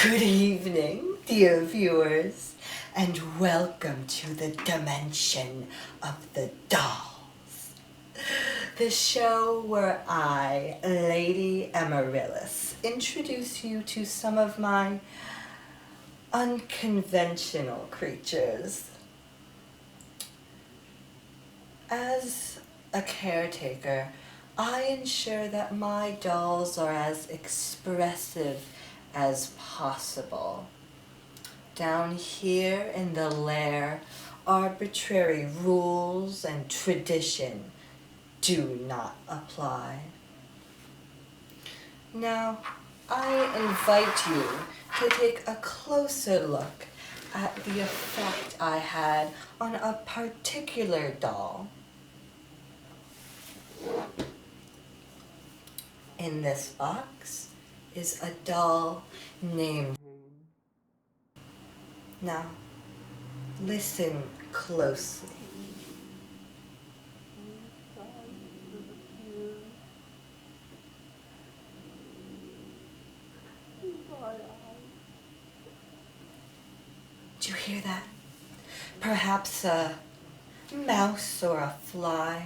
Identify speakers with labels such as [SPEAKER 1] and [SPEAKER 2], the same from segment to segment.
[SPEAKER 1] Good evening, dear viewers, and welcome to the dimension of the dolls. The show where I, Lady Amaryllis, introduce you to some of my unconventional creatures. As a caretaker, I ensure that my dolls are as expressive as possible. Down here in the lair, arbitrary rules and tradition do not apply. Now, I invite you to take a closer look at the effect I had on a particular doll. In this box is a doll named. Now, listen closely. Do you hear that? Perhaps a mouse or a fly.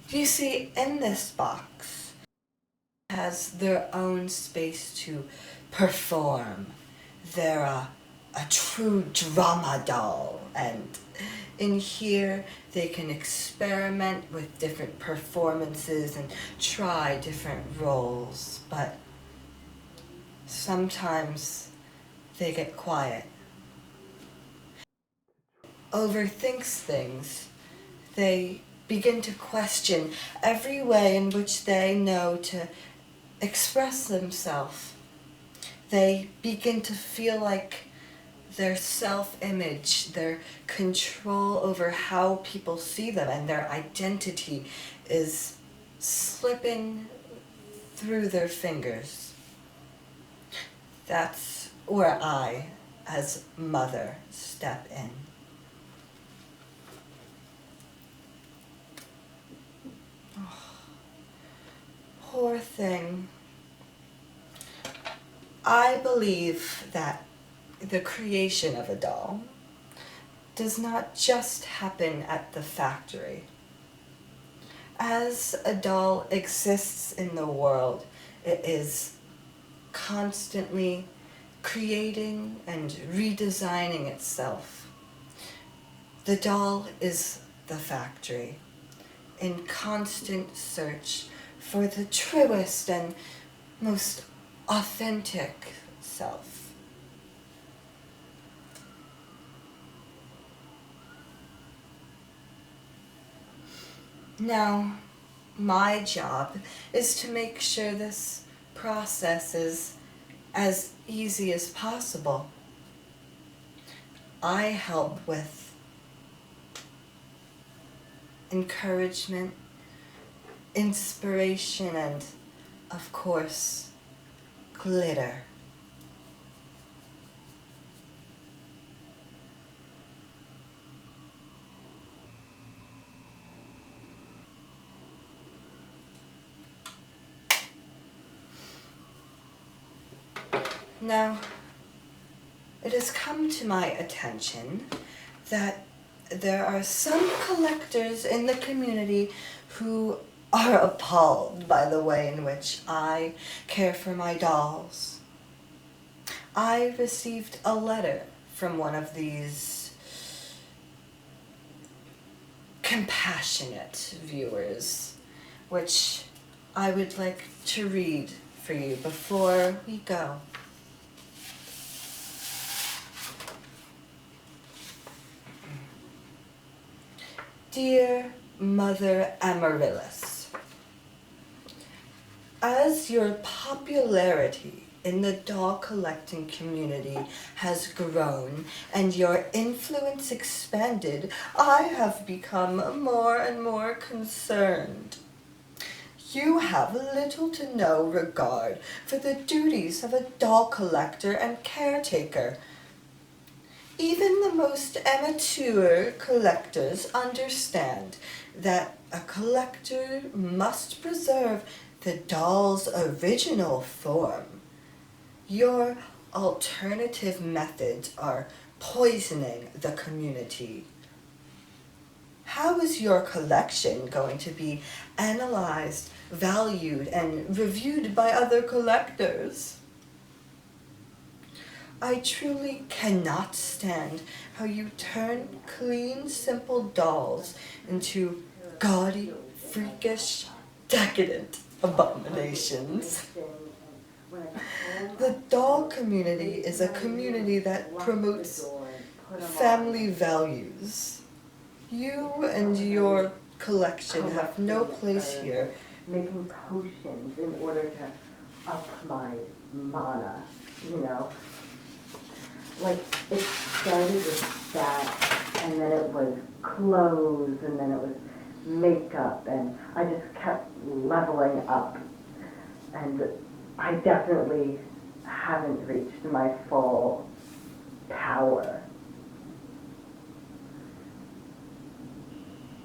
[SPEAKER 1] You see, in this box has their own space to perform. They're a true drama doll, and in here they can experiment with different performances and try different roles, but sometimes they get quiet, overthinks things. They begin to question every way in which they know to express themselves. They begin to feel like their self-image, their control over how people see them, and their identity is slipping through their fingers. That's where I, as mother, step in. Poor thing. I believe that the creation of a doll does not just happen at the factory. As a doll exists in the world, it is constantly creating and redesigning itself. The doll is the factory, in constant search for the truest and most authentic self. Now, my job is to make sure this process is as easy as possible. I help with encouragement, inspiration, and, of course, glitter. Now, it has come to my attention that there are some collectors in the community who are appalled by the way in which I care for my dolls. I received a letter from one of these compassionate viewers, which I would like to read for you before we go. Dear Mother Amaryllis, as your popularity in the doll collecting community has grown and your influence expanded, I have become more and more concerned. You have little to no regard for the duties of a doll collector and caretaker. Even the most amateur collectors understand that a collector must preserve the doll's original form. Your alternative methods are poisoning the community. How is your collection going to be analyzed, valued, and reviewed by other collectors? I truly cannot stand how you turn clean, simple dolls into gaudy, freakish, decadent abominations. The doll community is a community that promotes family values. You and your collection have no place here.
[SPEAKER 2] Making potions in order to up my mana, you know? Like, it started with that, and then it was clothes, and then it was makeup, and I just kept leveling up. And I definitely haven't reached my full power